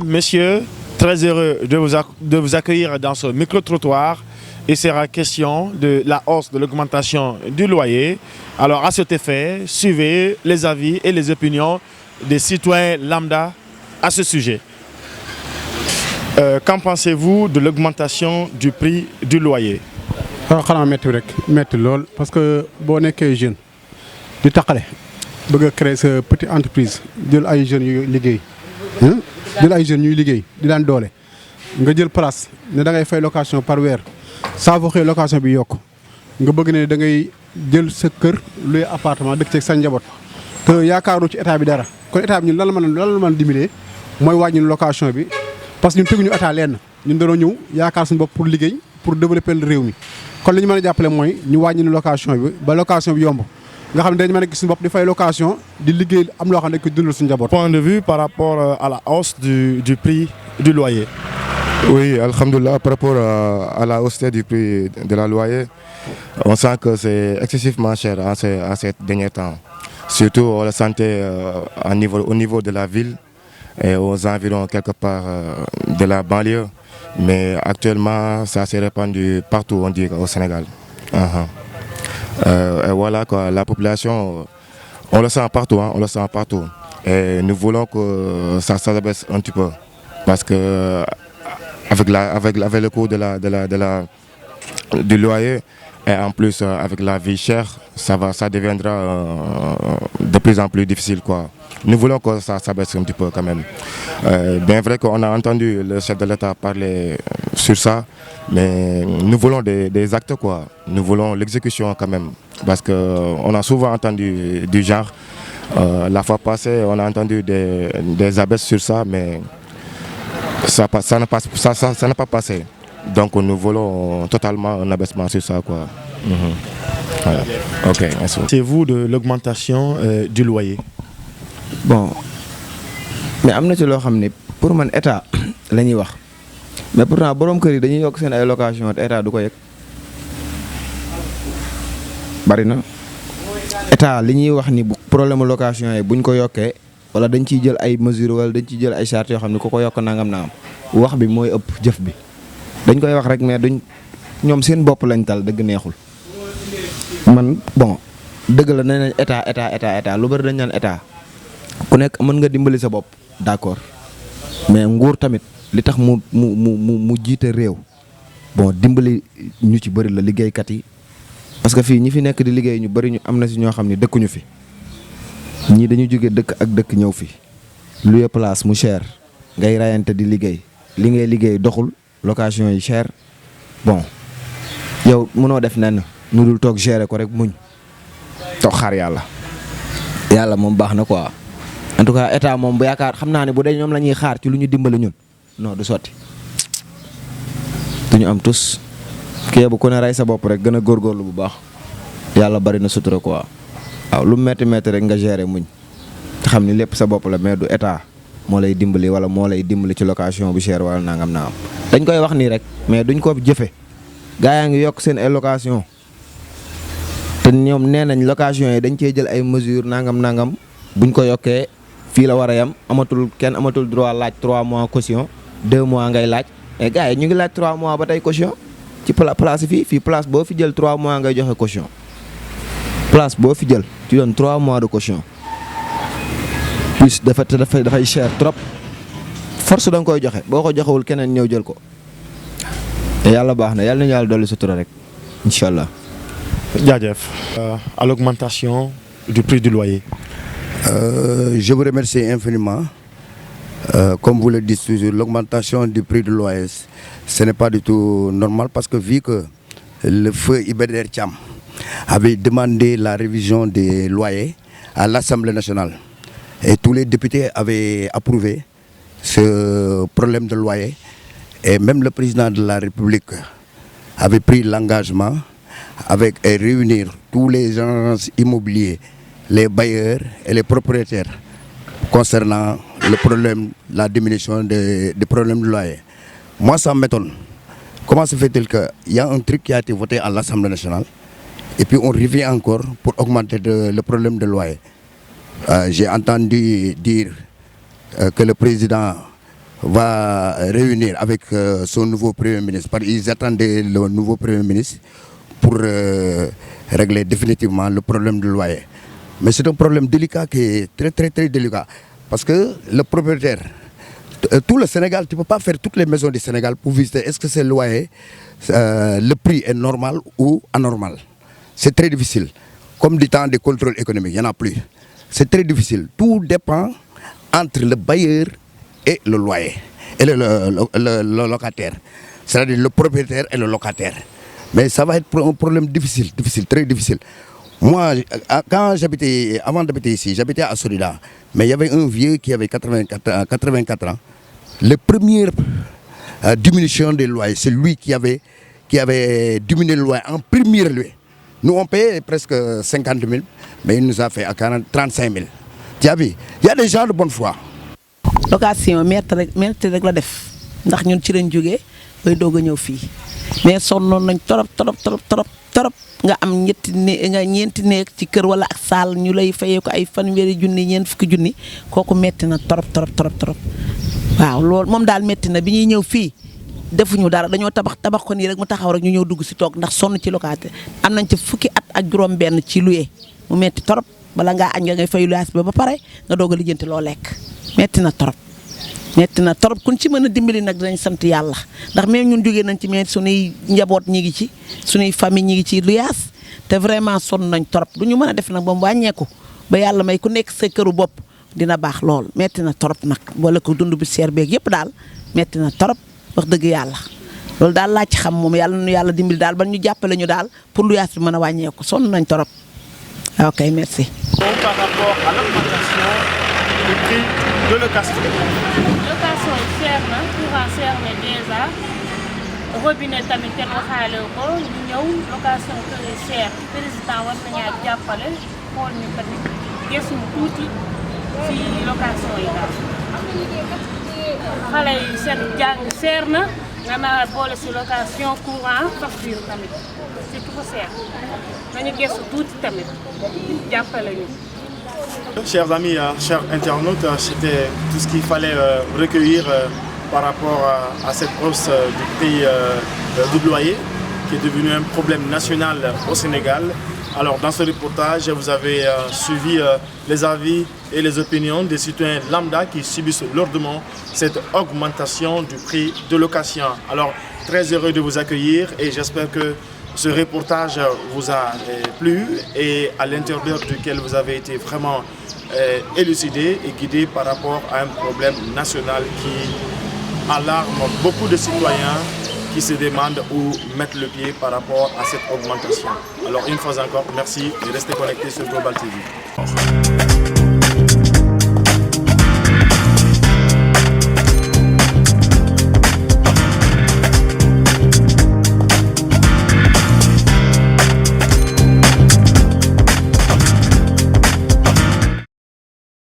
messieurs, très heureux de vous accueillir dans ce micro-trottoir. Il sera question de la hausse de l'augmentation du loyer. Alors, à cet effet, suivez les avis et les opinions des citoyens lambda à ce sujet. Qu'en pensez-vous de l'augmentation du prix du loyer? xanaa métti rek métti lool parce que boo nekkee jeune di taqale bëgg a créer sa petite entreprise jël ay jeunes yu liggéey jël ay jeunes ñuy liggéey di daan doole nga jël place ne da ngay fay location par weer saa foo xëy location bi yokk nga bëgg ne da ngay jël sa kër luy appartement dëkk ci sa njaboot te yaakaaru ci état bi dara kon état bi ñun lan la mën a diminuer mooy wàññi location bi parce que ñun teguñu état lenn ñun dañoo ñëw yaakaar suñu bopp pour liggéey pour développer réew mi kon li ñu mën a jàppale mooy ñu wàññi location bi ba location bi yomb nga xam ne dañu mën a gis suñu bopp di fay location di liggéey am loo xam ne dañ ko dundal suñu njaboot. Point de vue par rapport à la hausse du prix du loyer. Oui, alhamdoulilah, par rapport à la hausse du prix de la loyer, on sent que c'est excessivement cher en ces derniers temps. Surtout on le sentait au niveau de la ville et aux environs quelque part de la banlieue. Mais actuellement, ça s'est répandu partout, on dit, au Sénégal. Et voilà quoi, la population, on le sent partout, on le sent partout. Et nous voulons que ça s'abaisse un petit peu, parce que avec le coût du loyer et en plus avec la vie chère, ça deviendra de plus en plus difficile quoi. Nous voulons que ça s'abaisse un petit peu quand même. Bien vrai qu'on a entendu le chef de l'État parler sur ça, mais nous voulons des actes quoi. Nous voulons l'exécution quand même, parce qu'on a souvent entendu du genre. La fois passée, on a entendu des abaisses sur ça, mais ça n'a pas passé. Donc nous voulons totalement un abaissement sur ça quoi. Voilà. Ok, merci. C'est vous de l'augmentation du loyer? Bon, mais am na ci loo xam ne pour man état la ñuy wax mais pourtant borom kër yi dañuy yokk seen ay location te état du ko yëg bari na état li ñuy wax ni bu problème location yi buñ ko yokkee wala dañ ciy jël ay mesures wala dañ ciy jël ay chartes yoo xam ne ku ko yokk nangam na am wax bi mooy ëpp jëf bi dañ koy wax rek mais duñ ñoom seen bopp lañ tal dëgg neexul man bon dëgg la nee nañ état lu bari dañ naan état. ku nekk mën nga dimbali sa bopp d'accord mais nguur tamit li tax mu jiite réew bon dimbali ñu ci bëri la liggéeykat yi parce que fii ñi fi nekk di liggéey ñu bëri ñu am na si ñoo xam ne dëkkuñu fi ñii dañu jóge dëkk ak dëkk ñëw fi louer place mu cher ngay rayante di liggéey li ngay liggéey doxul location yi cher bon yow mënoo def nenn nu dul toog gérer ko rek muñ toog xaar yàlla moom baax na quoi. En tout cas état moom bu yaakaar xam naa ne bu dee ñoom la ñuy xaar ci lu ñu dimbali ñun non du sotti duñu am tus kii bu ku ne rey sa bopp rek gën a góorgóorlu bu baax yàlla bari na sutura quoi waaw lu metti rek nga gérer muñ te xam ni lépp sa bopp la mais du état moo lay dimbali wala moo lay dimbali ci location bu cher wala nangam naa am dañ koy wax nii rek mais duñ ko jëfe gaa yaa ngi yokk seen ay location te ñoom nee nañ location yi dañ cee jël ay mesures nangam buñ ko yokkee fii la war a yam kenn amatul droit laaj 3 mois caution 2 mois ngay laaj mais gars yi ñu ngi laaj 3 mois ba tey caution ci place fii place boo fi jël 3 mois ngay joxe caution place boo fi jël tu donnes 3 mois de caution plus dafay cher trop force da nga koy joxe boo ko joxewul keneen ñëw jël ko te yàlla baax na yàlla nañu yàlla dolli sutura rek incha allah. jaajëf. À l'augmentation du prix du loyer. Je vous remercie infiniment. Comme vous le dites toujours, l'augmentation du prix du loyer, ce n'est pas du tout normal parce que vu que le feu Iba Der Thiam avait demandé la révision des loyers à l'Assemblée nationale et tous les députés avaient approuvé ce problème de loyer et même le président de la République avait pris l'engagement avec réunir tous les gens immobiliers, les bailleurs et les propriétaires concernant le problème, la diminution des problèmes de loyer. Moi, ça m'étonne. Comment se fait-il qu'il y a un truc qui a été voté à l'Assemblée nationale et puis on revient encore pour augmenter le problème de loyer? J'ai entendu dire que le président va réunir avec son nouveau Premier ministre. Ils attendaient le nouveau Premier ministre pour régler définitivement le problème du loyer. Mais c'est un problème délicat qui est très délicat. Parce que le propriétaire, tout le Sénégal, tu ne peux pas faire toutes les maisons du Sénégal pour visiter est-ce que c'est loyer, le prix est normal ou anormal. C'est très difficile. Comme du temps des contrôles économiques, il n'y en a plus. C'est très difficile. Tout dépend entre le bailleur et le loyer, et le locataire. C'est-à-dire le propriétaire et le locataire. Mais ça va être un problème difficile, très difficile. Moi, avant d'habiter ici, j'habitais à Solida. Mais il y avait un vieux qui avait 84 ans. La première diminution des loyers, c'est lui qui avait diminué le loyer en premier lieu. Nous, on payait presque 50 000, mais il nous a fait à 35 000. Tu as vu? Il y a des gens de bonne foi. Location metti rek la def ndax ñun ci lañ jógee bay doog a ñëw fii mais sonnoon nañ torop nga am ñeenti néeg ci kër wala ak saal ñu lay fayee ko ay fanweeri junni ñeent fukki junni kooku metti na torop waaw loolu moom daal metti na bi ñuy ñëw fii defuñu dara dañoo tabax ko nii rek mu taxaw rek ñu ñëw dugg si toog ndax sonn ci locataire am nañ ci fukki at ak juróom benn ci luye mu metti torop bala ngaa añ nga ngay fay luyaas ba pare nga doog a lijjanti loo lekk metti na torop kun ci mën a dimbali nag dinañ sant yàlla ndax même ñun jógee nañ ci mais suñuy njaboot ñi ngi ci suñuy famille ñi ngi ci luyaas te vraiment sonn nañ torop du ñu mën a def nag ba mu wàññeeku ba yàlla may ku nekk sa këru bopp dina baax lool metti na torop nag boole ko dund bi seer beeg yëpp daal metti na torop wax dëgg yàlla loolu daal laa ci xam moom yàlla nu yàlla dimbali daal ba ñu jàppale ñu daal pour luyaas bi mën a wàññeeku sonn nañ torop ok merci. Par rapport à l'augmentation du prix de location. Location yi cher na courant cher na déjà robinet tamit kenn waxaale ko ñu ñëw location kër yi cher président war nañaa jàppale xool ñu tamit gëstu tuuti ci location yi daal. xale yi seen jàng cher na nga naa boole ci location courant facture tamit c'est tout cher nañu gëstu tuuti tamit jàppale ñu. Chers amis, chers internautes, c'était tout ce qu'il fallait recueillir par rapport à cette hausse du prix du loyer qui est devenu un problème national au Sénégal. Alors dans ce reportage, vous avez suivi les avis et les opinions des citoyens lambda qui subissent lourdement cette augmentation du prix de location. Alors très heureux de vous accueillir et j'espère que ce reportage vous a plu et à l'intérieur duquel vous avez été vraiment élucidé et guidé par rapport à un problème national qui alarme beaucoup de citoyens qui se demandent où mettre le pied par rapport à cette augmentation. Alors une fois encore, merci et restez connectés sur Global TV.